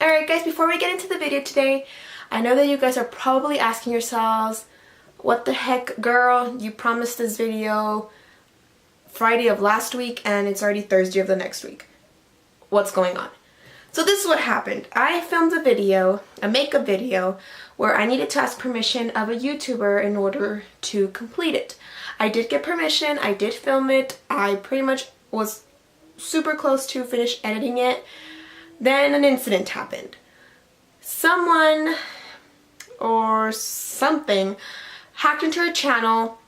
Alright guys, before we get into the video today, I know that you guys are probably asking yourselves, what the heck girl, you promised this video Friday of last week and it's already Thursday of the next week. What's going on? So this is what happened. I filmed a video, a makeup video, where I needed to ask permission of a YouTuber in order to complete it. I did get permission, I did film it, I pretty much was super close to finish editing it. Then an incident happened. Someone or something hacked into her channel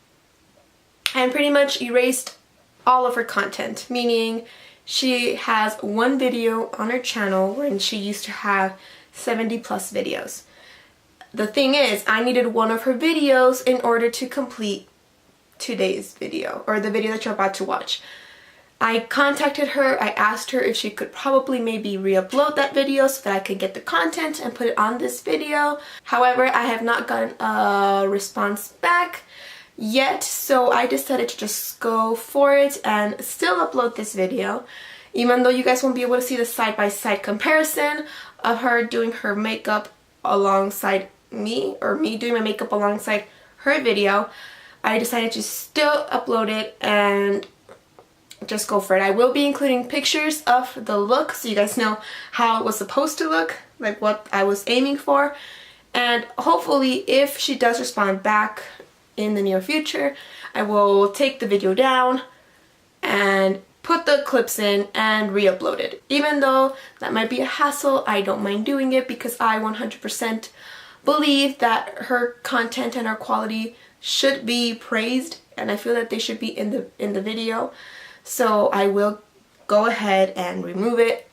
and pretty much erased all of her content, meaning she has one video on her channel when she used to have 70 plus videos. The thing is, I needed one of her videos in order to complete today's video, or the video that you're about to watch. I contacted her, I asked her if she could probably maybe re-upload that video so that I could get the content and put it on this video. However, I have not gotten a response back yet, so I decided to just go for it and still upload this video. Even though you guys won't be able to see the side-by-side comparison of her doing her makeup alongside me, or me doing my makeup alongside her video, I decided to still upload it and just go for it. I will be including pictures of the look so you guys know how it was supposed to look, like what I was aiming for. And hopefully if she does respond back in the near future, I will take the video down and put the clips in and re-upload it. Even though that might be a hassle, I don't mind doing it because I 100% believe that her content and her quality should be praised, and I feel that they should be in the video. So I will go ahead and remove it,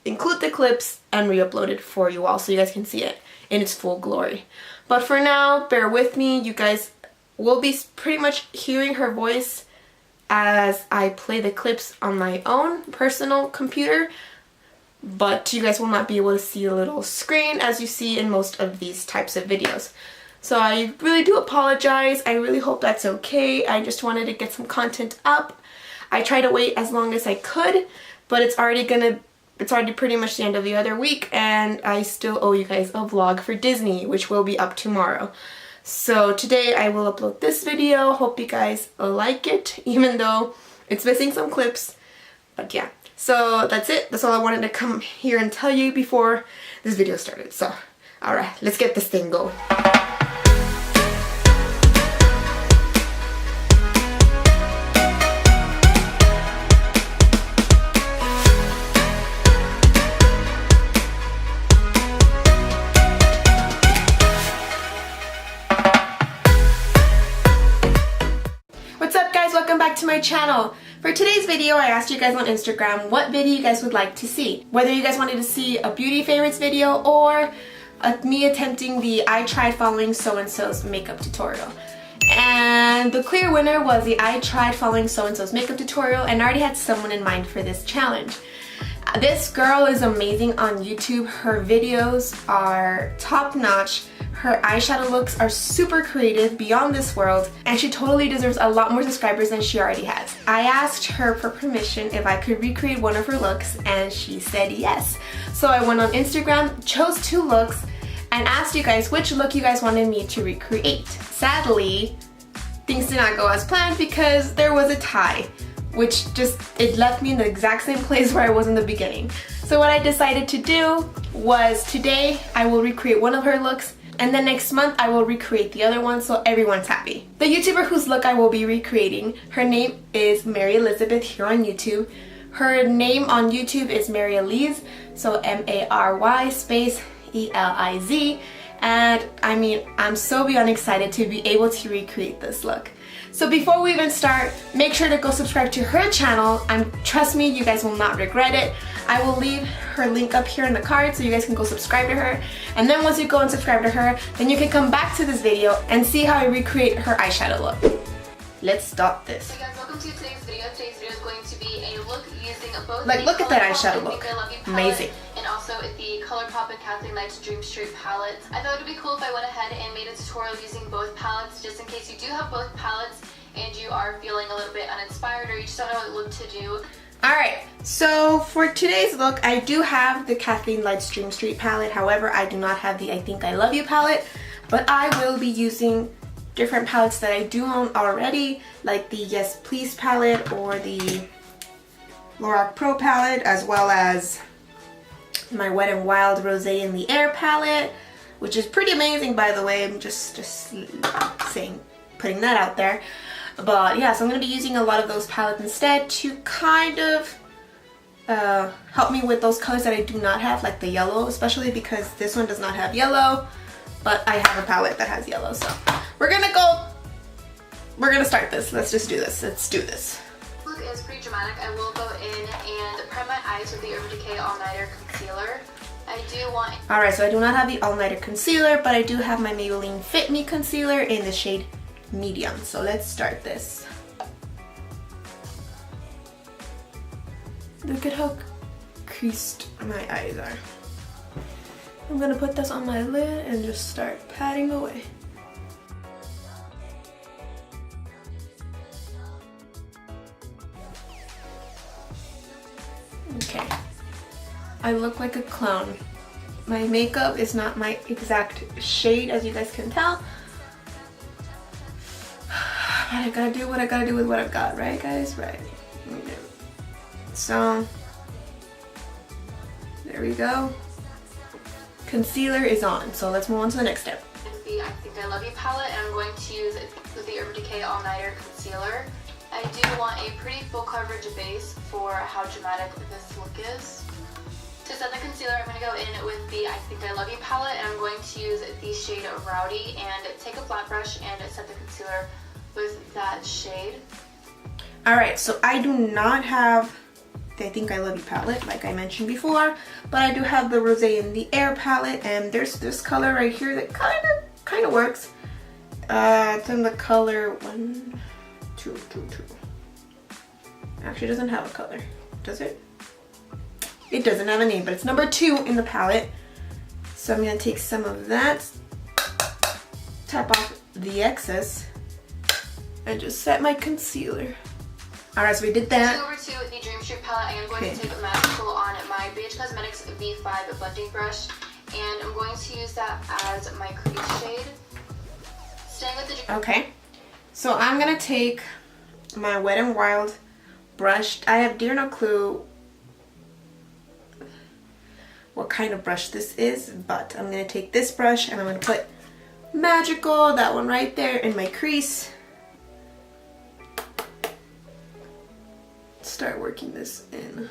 include the clips, and re-upload it for you all so you guys can see it in its full glory. But for now, bear with me. You guys will be pretty much hearing her voice as I play the clips on my own personal computer, but you guys will not be able to see a little screen as you see in most of these types of videos. So I really do apologize. I really hope that's okay. I just wanted to get some content up. I tried to wait as long as I could, but it's already pretty much the end of the other week, and I still owe you guys a vlog for Disney, which will be up tomorrow. So today I will upload this video. Hope you guys like it, even though it's missing some clips. But yeah, so that's it. That's all I wanted to come here and tell you before this video started. So, alright, let's get this thing going. Welcome back to my channel. For today's video, I asked you guys on Instagram what video you guys would like to see. Whether you guys wanted to see a beauty favorites video or me attempting the I tried following so-and-so's makeup tutorial. And the clear winner was the I tried following so-and-so's makeup tutorial, and I already had someone in mind for this challenge. This girl is amazing on YouTube. Her videos are top-notch. Her eyeshadow looks are super creative, beyond this world, and she totally deserves a lot more subscribers than she already has. I asked her for permission if I could recreate one of her looks, and she said yes. So I went on Instagram, chose 2 looks, and asked you guys which look you guys wanted me to recreate. Sadly, things did not go as planned because there was a tie, which it left me in the exact same place where I was in the beginning. So what I decided to do was today I will recreate one of her looks, and then next month I will recreate the other one so everyone's happy. The YouTuber whose look I will be recreating, her name is Mary Elizabeth here on YouTube. Her name on YouTube is Mary Eliz, so M-A-R-Y space E-L-I-Z. And I mean, I'm so beyond excited to be able to recreate this look. So before we even start, make sure to go subscribe to her channel. Trust me, you guys will not regret it. I will leave her link up here in the card so you guys can go subscribe to her. And then once you go and subscribe to her, then you can come back to this video and see how I recreate her eyeshadow look. Let's start this. Hey guys, welcome to today's video. Today's video is going to be a look using both look at that eyeshadow look. Amazing. And also the ColourPop and Kathleen Knight's Dream Street palette. I thought it would be cool if I went ahead and made a tutorial using both palettes, just in case you do have both palettes and you are feeling a little bit uninspired or you just don't know what look to do. Alright, so for today's look, I do have the Kathleen Lights Dream Street palette. However, I do not have the I Think I Love You palette, but I will be using different palettes that I do own already, like the Yes Please palette or the Lorac Pro palette, as well as my Wet n Wild Rosé in the Air palette, which is pretty amazing, by the way. I'm just saying, putting that out there. But yeah, so I'm going to be using a lot of those palettes instead to kind of help me with those colors that I do not have, like the yellow, especially because this one does not have yellow, but I have a palette that has yellow. So we're going to start this. Let's just do this. Let's do this. Look is pretty dramatic. I will go in and prep my eyes with the Urban Decay All Nighter Concealer. I do want... Alright, so I do not have the All Nighter Concealer, but I do have my Maybelline Fit Me Concealer in the shade Medium. So let's start this. Look at how creased my eyes are. I'm gonna put this on my lid and just start patting away. Okay. I look like a clown. My makeup is not my exact shade, as you guys can tell. But I gotta do what I gotta do with what I've got, right guys? Right. Okay. So, there we go. Concealer is on, so let's move on to the next step. The I Think I Love You palette, and I'm going to use the Urban Decay All Nighter Concealer. I do want a pretty full coverage base for how dramatic this look is. To set the concealer, I'm going to go in with the I Think I Love You palette, and I'm going to use the shade Rowdy and take a flat brush and set the concealer with that shade. Alright, so I do not have the I Think I Love You palette, like I mentioned before, but I do have the Rosé in the Air palette, and there's this color right here that kind of works. It's in the color 1222. Actually, it doesn't have a color, does it? It doesn't have a name, but it's number 2 in the palette. So I'm gonna take some of that, tap off the excess, and just set my concealer. Alright, so we did that. Over to the Dream Street palette, I am going to take Magical on my BH Cosmetics V5 blending brush, and I'm going to use that as my crease shade. Staying with the Okay, so I'm gonna take my Wet n Wild brush. I have dear no clue what kind of brush this is, but I'm gonna take this brush and I'm gonna put Magical, that one right there, in my crease. Start working this in.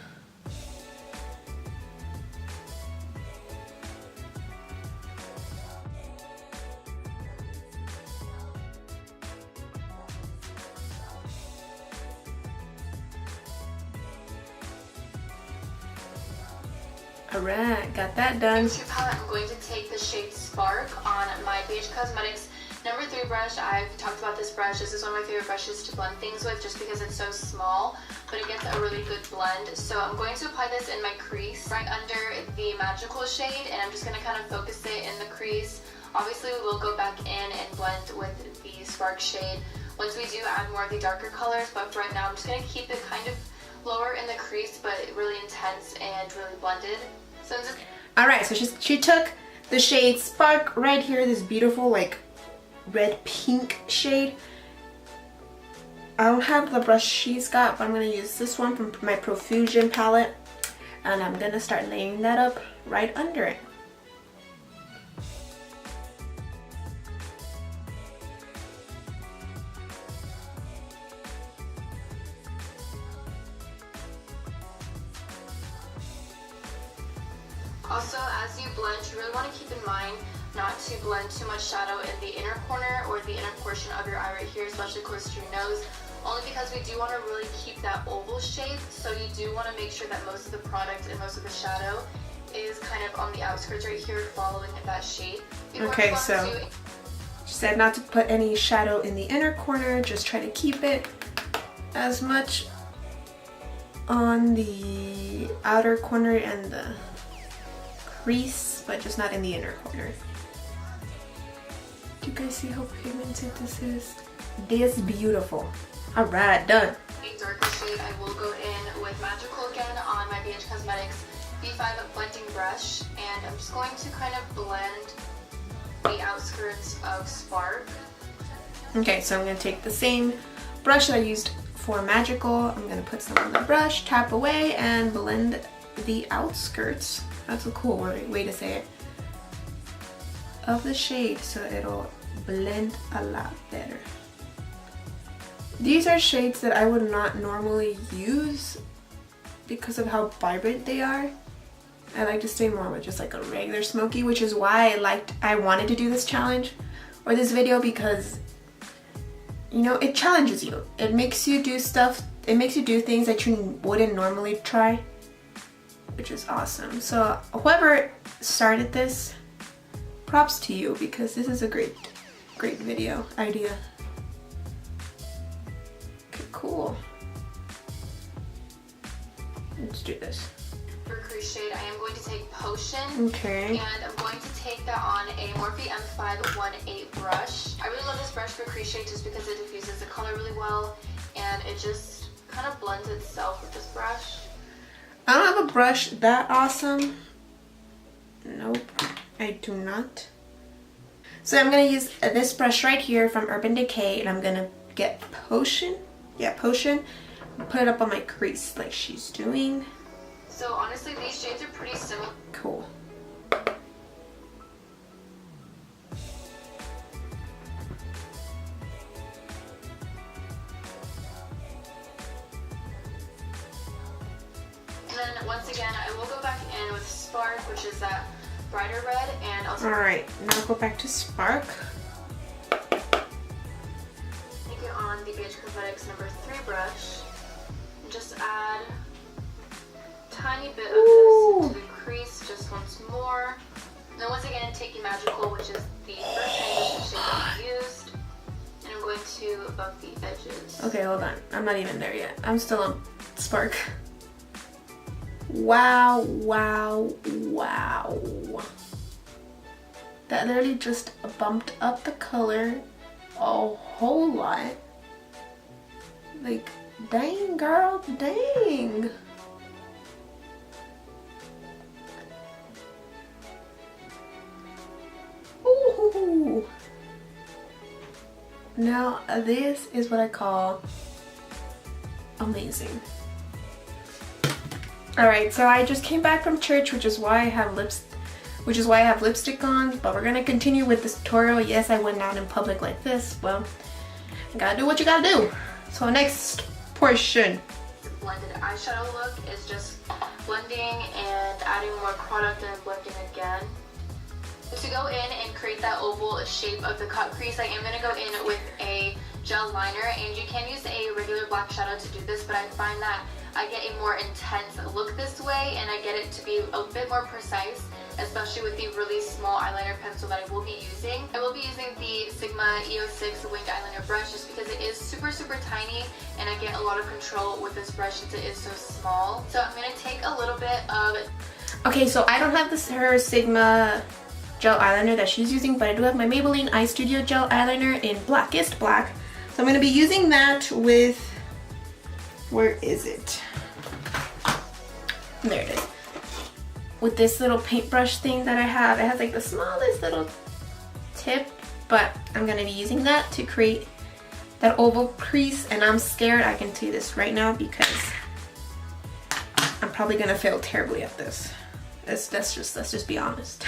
Alright, got that done. Dream Street palette, I'm going to take the shade Spark on my BH Cosmetics number 3 brush. I've talked about this brush. This is one of my favorite brushes to blend things with just because it's so small, but it gets a really good blend. So I'm going to apply this in my crease right under the Magical shade, and I'm just going to kind of focus it in the crease. Obviously we will go back in and blend with the Spark shade once we do add more of the darker colors, but for right now I'm just going to keep it kind of lower in the crease but really intense and really blended. So alright, so she took the shade Spark right here, this beautiful like red pink shade. I don't have the brush she's got, but I'm going to use this one from my Profusion palette, and I'm going to start laying that up right under it. Also, as you blend, you really want to keep in mind not to blend too much shadow in the inner corner or the inner portion of your eye right here, especially close to your nose, only because we do want to really keep that oval shape. So you do want to make sure that most of the product and most of the shadow is kind of on the outskirts right here, following that shape. Okay, so she said not to put any shadow in the inner corner, just try to keep it as much on the outer corner and the crease, but just not in the inner corner. Do you guys see how pigmented this is? This is beautiful. Alright, done. Darker darker shade, I will go in with Magical again on my BH Cosmetics B5 blending brush, and I'm just going to kind of blend the outskirts of Spark. Okay, so I'm going to take the same brush that I used for Magical. I'm going to put some on the brush, tap away, and blend the outskirts. That's a cool way to say it. Of the shade, so it'll blend a lot better. These are shades that I would not normally use because of how vibrant they are. I like to stay more with just like a regular smoky, which is why I wanted to do this challenge or this video, because you know, it challenges you. It makes you do stuff, it makes you do things that you wouldn't normally try, which is awesome. So whoever started this, props to you, because this is a great video idea. Okay, cool. Let's do this. For crease shade, I am going to take Potion. Okay. And I'm going to take that on a Morphe M518 brush. I really love this brush for crease shade just because it diffuses the color really well, and it just kind of blends itself with this brush. I don't have a brush that awesome. Nope, I do not. So I'm gonna use this brush right here from Urban Decay, and I'm gonna get Potion. Yeah, Potion. Put it up on my crease like she's doing. So honestly, these shades are pretty similar. Cool. And then once again, I will go back in with Spark, which is that brighter red, and also. Alright, now go back to Spark. Take it on the BH Cosmetics number 3 brush, and just add a tiny bit of this into the crease just once more. And then once again, taking Magical, which is the first transition shade that I used, and I'm going to buff the edges. Okay, hold on. I'm not even there yet. I'm still on Spark. Wow, wow, wow. That literally just bumped up the color a whole lot. Like, dang girl, dang. Ooh. Now this is what I call amazing. Alright, so I just came back from church, which is why I have lipstick on, but we're gonna continue with this tutorial. Yes, I went out in public like this. Well, you gotta do what you gotta do. So next portion. The blended eyeshadow look is just blending and adding more product and blending again. To go in and create that oval shape of the cut crease, I am going to go in with a gel liner, and you can use a regular black shadow to do this, but I find that I get a more intense look this way, and I get it to be a bit more precise, especially with the really small eyeliner pencil that I will be using. I will be using the Sigma EOS 6 winged eyeliner brush just because it is super tiny, and I get a lot of control with this brush since it is so small. So I'm going to take a little bit of... Okay, so I don't have her Sigma gel eyeliner that she's using, but I do have my Maybelline Eye Studio gel eyeliner in Blackest Black. So I'm going to be using that with, where is it? There it is. With this little paintbrush thing that I have. It has like the smallest little tip, but I'm going to be using that to create that oval crease, and I'm scared. I can see this right now because I'm probably going to fail terribly at this. Let's just be honest.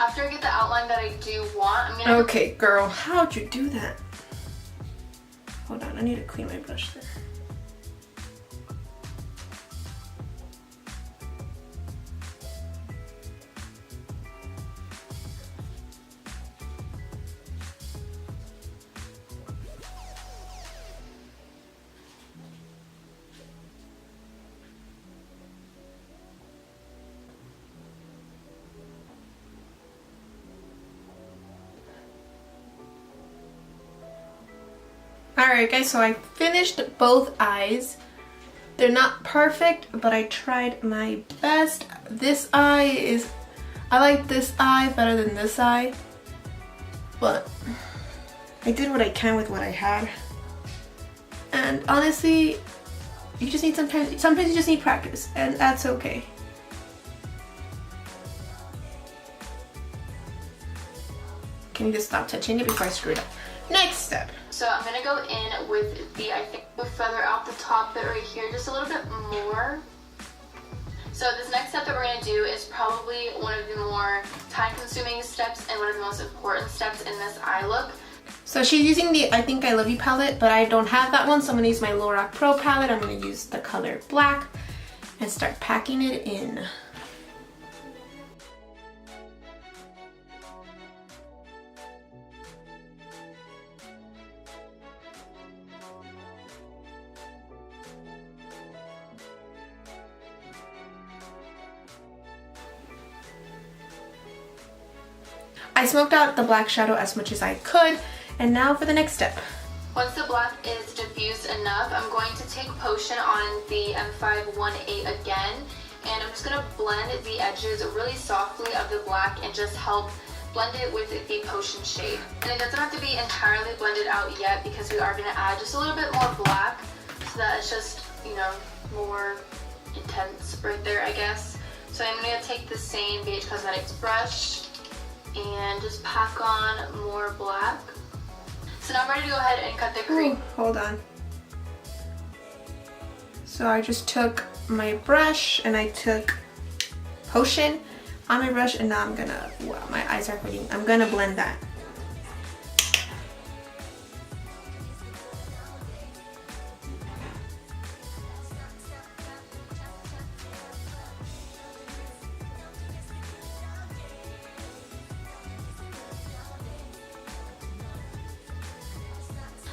After I get the outline that I do want, I'm gonna... Okay, girl, how'd you do that? Hold on, I need to clean my brush there. Alright guys, so I finished both eyes. They're not perfect, but I tried my best. This eye is, I like this eye better than this eye, but I did what I can with what I had. And honestly, you just need sometimes you just need practice, and that's okay. Can you just stop touching it before I screw it up? Next step. So I'm gonna go in with the, I think we'll feather out the top bit right here just a little bit more. So this next step that we're gonna do is probably one of the more time-consuming steps and one of the most important steps in this eye look. So she's using the I Think I Love You palette, but I don't have that one, so I'm gonna use my Lorac Pro palette. I'm gonna use the color black and start packing it in. I smoked out the black shadow as much as I could, and now for the next step. Once the black is diffused enough, I'm going to take Potion on the M518 again, and I'm just going to blend the edges really softly of the black and just help blend it with the Potion shade. And it doesn't have to be entirely blended out yet because we are going to add just a little bit more black so that it's just, you know, more intense right there, I guess. So I'm going to take the same BH Cosmetics brush and just pack on more black. So now I'm ready to go ahead and cut the crease. Hold on. So I just took my brush and I took Potion on my brush, and now I'm gonna, wow, my eyes are hurting. I'm gonna blend that.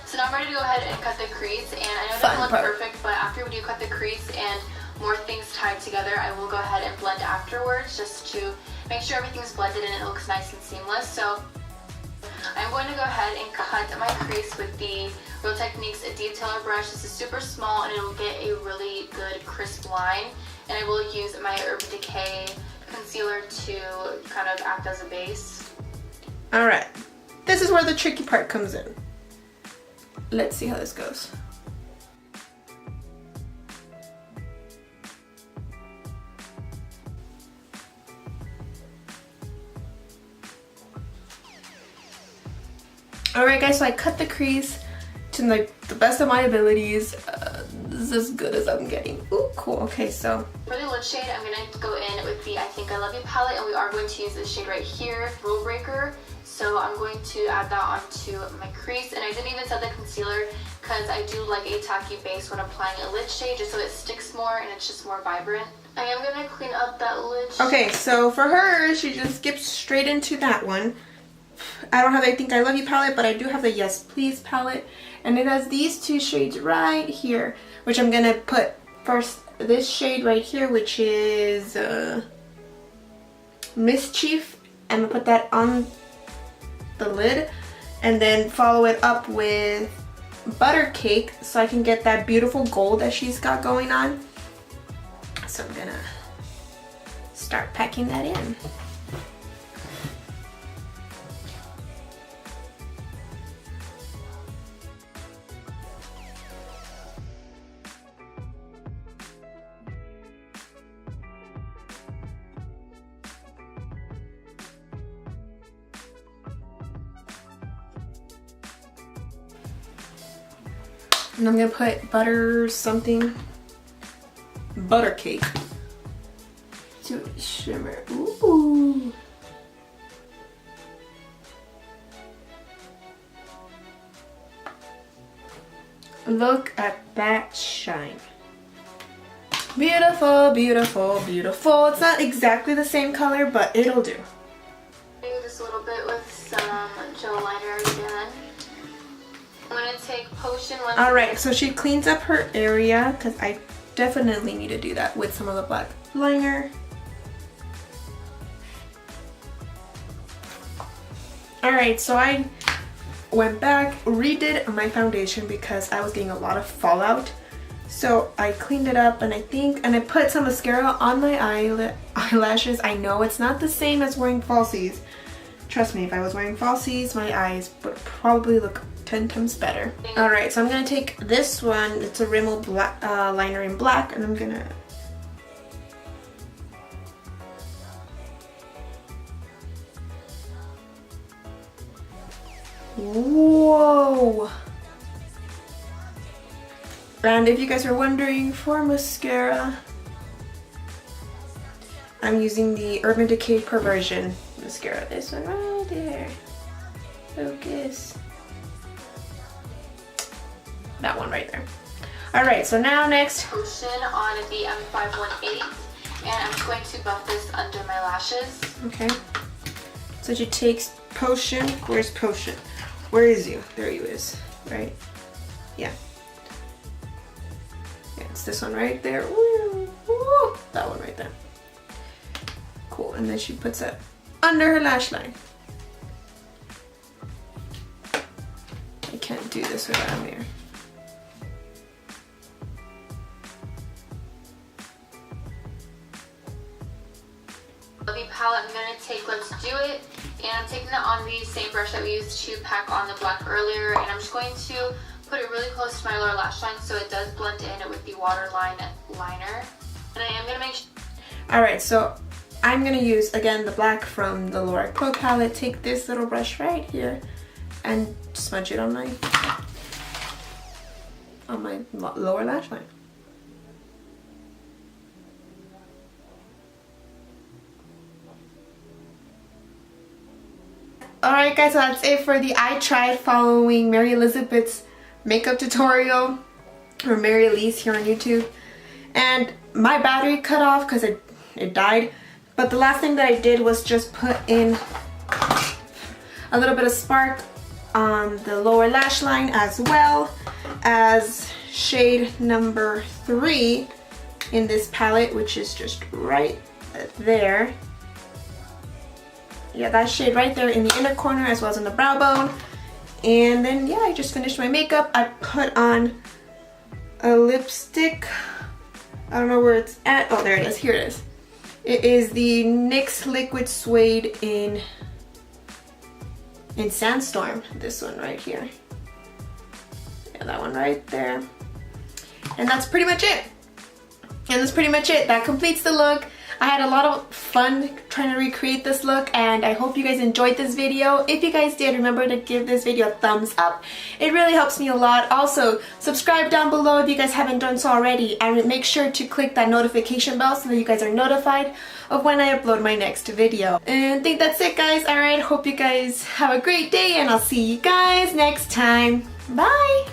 So now I'm ready to go ahead and cut the crease, and I know it doesn't look perfect, but after we do cut the crease and more things tied together, I will go ahead and blend afterwards just to make sure everything's blended and it looks nice and seamless. So I'm going to go ahead and cut my crease with the Real Techniques Detailer brush. This is super small and it will get a really good crisp line, and I will use my Urban Decay concealer to kind of act as a base. Alright, this is where the tricky part comes in. Let's see how this goes. Alright guys, so I cut the crease to like the best of my abilities. This is as good as I'm getting. Ooh, cool. Okay, so for the lid shade, I'm going to go in with the I Think I Love You palette, and we are going to use this shade right here, Rule Breaker. So I'm going to add that onto my crease, and I didn't even set the concealer because I do like a tacky base when applying a lid shade just so it sticks more and it's just more vibrant. I am going to clean up that lid shade. okay, so for her, she just skips straight into that one. I don't have the I Think I Love You palette, but I do have the Yes Please palette, and it has these two shades right here, which I'm gonna put first this shade right here, which is Mischief. I'm gonna put that on the lid and then follow it up with Butter Cake so I can get that beautiful gold that she's got going on. So I'm gonna start packing that in. And I'm gonna put butter something, Butter Cake to shimmer. Ooh. Look at that shine. Beautiful, beautiful, beautiful. It's not exactly the same color, but it'll do. Just a little bit with some gel liner again. I'm going to take Potion once. Alright, so she cleans up her area because I definitely need to do that with some of the black liner. Alright, so I went back, redid my foundation because I was getting a lot of fallout. So I cleaned it up, and I put some mascara on my eyelashes. I know it's not the same as wearing falsies. Trust me, if I was wearing falsies, my eyes would probably look 10 times better. Alright, so I'm going to take this one. It's a Rimmel black, liner in black, and I'm going to... Whoa! And if you guys are wondering, for mascara, I'm using the Urban Decay Perversion mascara. This one right there. Focus. That one right there. Alright, so now next. Potion on the M518, and I'm just going to buff this under my lashes. Okay. So she takes Potion. Where's Potion? Where is you? There you is. Right? Yeah. Yeah, it's this one right there. Woo, woo. That one right there. Cool. And then she puts that under her lash line. I can't do this without a mirror. Palette I'm going to take Let's Do It, and I'm taking it on the same brush that we used to pack on the black earlier, and I'm just going to put it really close to my lower lash line so it does blend in with the waterline liner. And I am going to make sure... Alright, so I'm going to use again the black from the Lorac Pro palette. Take this little brush right here and smudge it on my lower lash line. Alright guys, so that's it for the I Tried following Mary Elizabeth's makeup tutorial, or Mary Eliz here on YouTube. And my battery cut off because it died. But the last thing that I did was just put in a little bit of spark on the lower lash line, as well as shade number 3 in this palette, which is just right there. Yeah, that shade right there in the inner corner, as well as in the brow bone. And then yeah, I just finished my makeup. I put on a lipstick. I don't know where it's at. Oh, there it is. Here it is. It is the NYX Liquid Suede in Sandstorm. This one right here. Yeah, that one right there. And that's pretty much it. That completes the look. I had a lot of fun trying to recreate this look, and I hope you guys enjoyed this video. If you guys did, remember to give this video a thumbs up. It really helps me a lot. Also, subscribe down below if you guys haven't done so already, and make sure to click that notification bell so that you guys are notified of when I upload my next video. And I think that's it, guys. Alright, hope you guys have a great day, and I'll see you guys next time. Bye!